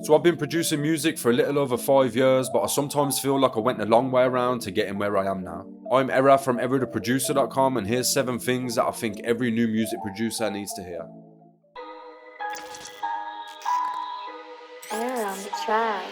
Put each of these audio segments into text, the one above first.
So I've been producing music for a little over 5 years, but I sometimes feel like I went a long way around to getting where I am now. I'm Era from EraTheProducer.com, and here's 7 things that I think every new music producer needs to hear. Air on the track.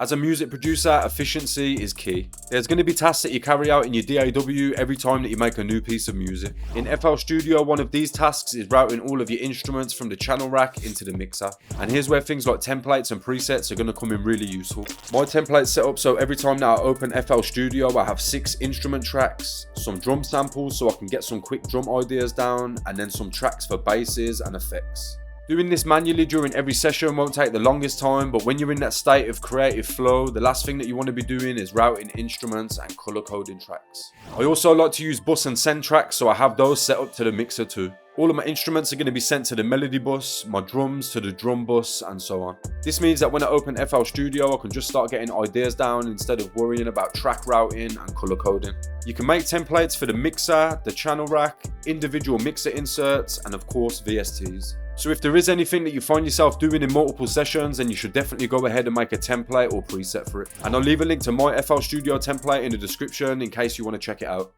As a music producer, efficiency is key. There's going to be tasks that you carry out in your DAW every time that you make a new piece of music. In FL Studio, one of these tasks is routing all of your instruments from the channel rack into the mixer. And here's where things like templates and presets are going to come in really useful. My template's set up so every time that I open FL Studio, I have 6 instrument tracks, some drum samples so I can get some quick drum ideas down, and then some tracks for basses and effects. Doing this manually during every session won't take the longest time, but when you're in that state of creative flow, the last thing that you want to be doing is routing instruments and color coding tracks. I also like to use bus and send tracks, so I have those set up to the mixer too. All of my instruments are going to be sent to the melody bus, my drums to the drum bus, and so on. This means that when I open FL Studio, I can just start getting ideas down instead of worrying about track routing and color coding. You can make templates for the mixer, the channel rack, individual mixer inserts, and of course VSTs. So if there is anything that you find yourself doing in multiple sessions, then you should definitely go ahead and make a template or preset for it. And I'll leave a link to my FL Studio template in the description in case you want to check it out.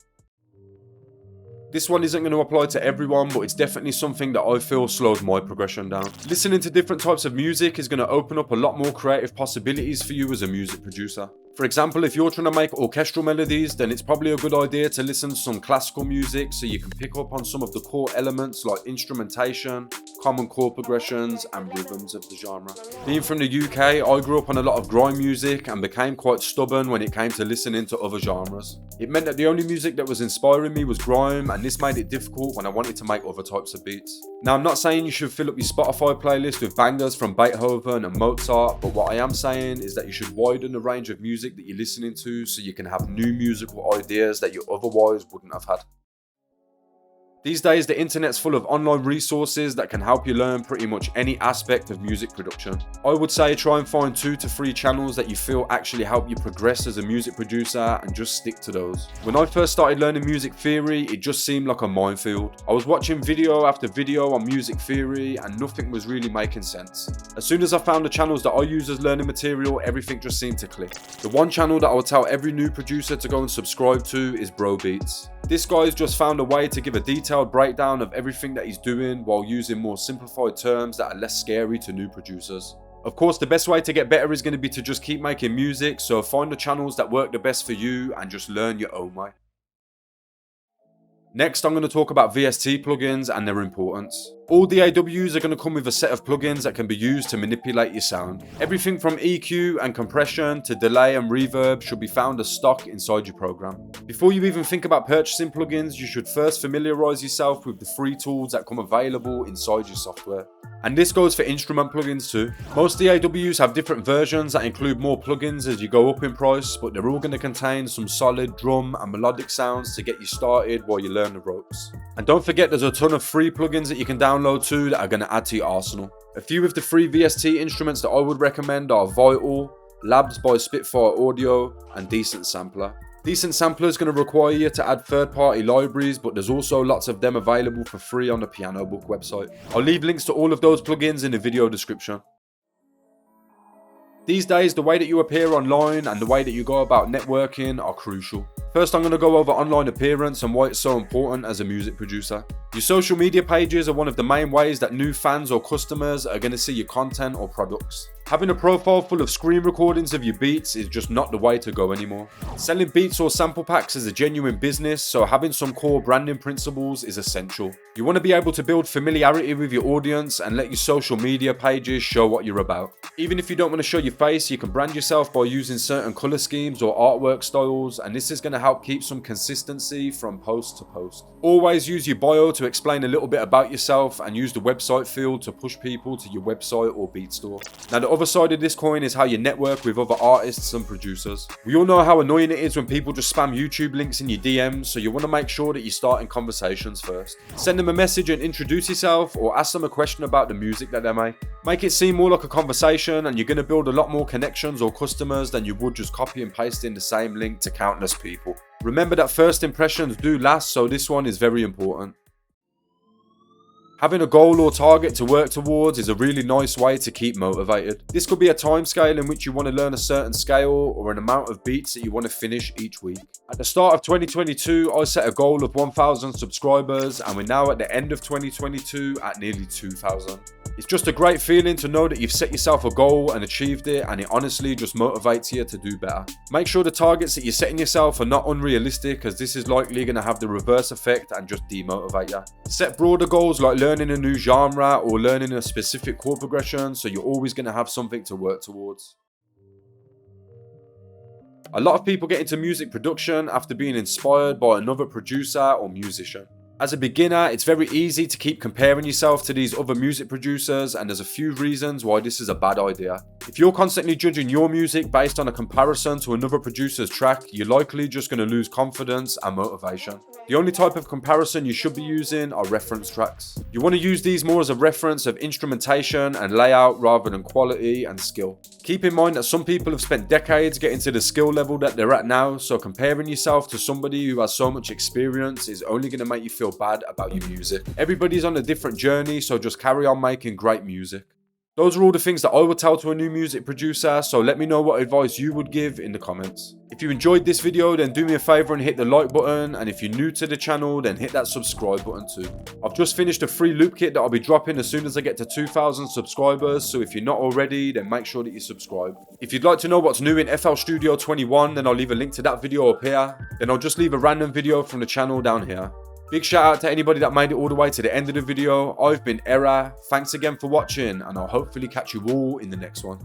This one isn't going to apply to everyone, but it's definitely something that I feel slowed my progression down. Listening to different types of music is going to open up a lot more creative possibilities for you as a music producer. For example, if you're trying to make orchestral melodies, then it's probably a good idea to listen to some classical music so you can pick up on some of the core elements like instrumentation, common chord progressions, and rhythms of the genre. Being from the UK, I grew up on a lot of grime music and became quite stubborn when it came to listening to other genres. It meant that the only music that was inspiring me was grime, and this made it difficult when I wanted to make other types of beats. Now, I'm not saying you should fill up your Spotify playlist with bangers from Beethoven and Mozart, but what I am saying is that you should widen the range of music that you're listening to so you can have new musical ideas that you otherwise wouldn't have had. These days, the internet's full of online resources that can help you learn pretty much any aspect of music production. I would say try and find 2 to 3 channels that you feel actually help you progress as a music producer and just stick to those. When I first started learning music theory, it just seemed like a minefield. I was watching video after video on music theory and nothing was really making sense. As soon as I found the channels that I use as learning material, everything just seemed to click. The one channel that I would tell every new producer to go and subscribe to is Bro Beats. This guy's just found a way to give a detailed breakdown of everything that he's doing while using more simplified terms that are less scary to new producers. Of course, the best way to get better is going to be to just keep making music, so find the channels that work the best for you and just learn your own way. Next, I'm going to talk about VST plugins and their importance. All DAWs are going to come with a set of plugins that can be used to manipulate your sound. Everything from EQ and compression to delay and reverb should be found as stock inside your program. Before you even think about purchasing plugins, you should first familiarize yourself with the free tools that come available inside your software. And this goes for instrument plugins too. Most DAWs have different versions that include more plugins as you go up in price, but they're all going to contain some solid drum and melodic sounds to get you started while you learn the ropes. And don't forget, there's a ton of free plugins that you can download too that are going to add to your arsenal. A few of the free VST instruments that I would recommend are Vital, Labs by Spitfire Audio, and Decent Sampler. Decent Sampler is going to require you to add third-party libraries, but there's also lots of them available for free on the Piano Book website. I'll leave links to all of those plugins in the video description. These days, the way that you appear online and the way that you go about networking are crucial. First, I'm going to go over online appearance and why it's so important as a music producer. Your social media pages are one of the main ways that new fans or customers are going to see your content or products. Having a profile full of screen recordings of your beats is just not the way to go anymore. Selling beats or sample packs is a genuine business, so having some core branding principles is essential. You want to be able to build familiarity with your audience and let your social media pages show what you're about. Even if you don't want to show your face, you can brand yourself by using certain color schemes or artwork styles, and this is going to help keep some consistency from post to post. Always use your bio to explain a little bit about yourself and use the website field to push people to your website or beat store. Now, the other side of this coin is how you network with other artists and producers. We all know how annoying it is when people just spam YouTube links in your DMs, so you want to make sure that you're starting conversations first. Send them a message and introduce yourself, or ask them a question about the music that they make. Make it seem more like a conversation, and you're going to build a lot more connections or customers than you would just copy and pasting the same link to countless people. Remember that first impressions do last, so this one is very important. Having a goal or target to work towards is a really nice way to keep motivated. This could be a time scale in which you want to learn a certain scale or an amount of beats that you want to finish each week. At the start of 2022, I set a goal of 1,000 subscribers, and we're now at the end of 2022 at nearly 2,000. It's just a great feeling to know that you've set yourself a goal and achieved it, and it honestly just motivates you to do better. Make sure the targets that you're setting yourself are not unrealistic, as this is likely going to have the reverse effect and just demotivate you. Set broader goals like learning a new genre or learning a specific chord progression, so you're always going to have something to work towards. A lot of people get into music production after being inspired by another producer or musician. As a beginner, it's very easy to keep comparing yourself to these other music producers, and there's a few reasons why this is a bad idea. If you're constantly judging your music based on a comparison to another producer's track, you're likely just going to lose confidence and motivation. The only type of comparison you should be using are reference tracks. You want to use these more as a reference of instrumentation and layout rather than quality and skill. Keep in mind that some people have spent decades getting to the skill level that they're at now, so comparing yourself to somebody who has so much experience is only going to make you feel bad about your music. Everybody's on a different journey, so just carry on making great music. Those are all the things that I would tell to a new music producer, so let me know what advice you would give in the comments. If you enjoyed this video, then do me a favor and hit the like button, and if you're new to the channel, then hit that subscribe button too. I've just finished a free loop kit that I'll be dropping as soon as I get to 2,000 subscribers, so if you're not already, then make sure that you subscribe. If you'd like to know what's new in FL Studio 21, then I'll leave a link to that video up here. Then I'll just leave a random video from the channel down here. Big shout out to anybody that made it all the way to the end of the video. I've been Era. Thanks again for watching, and I'll hopefully catch you all in the next one.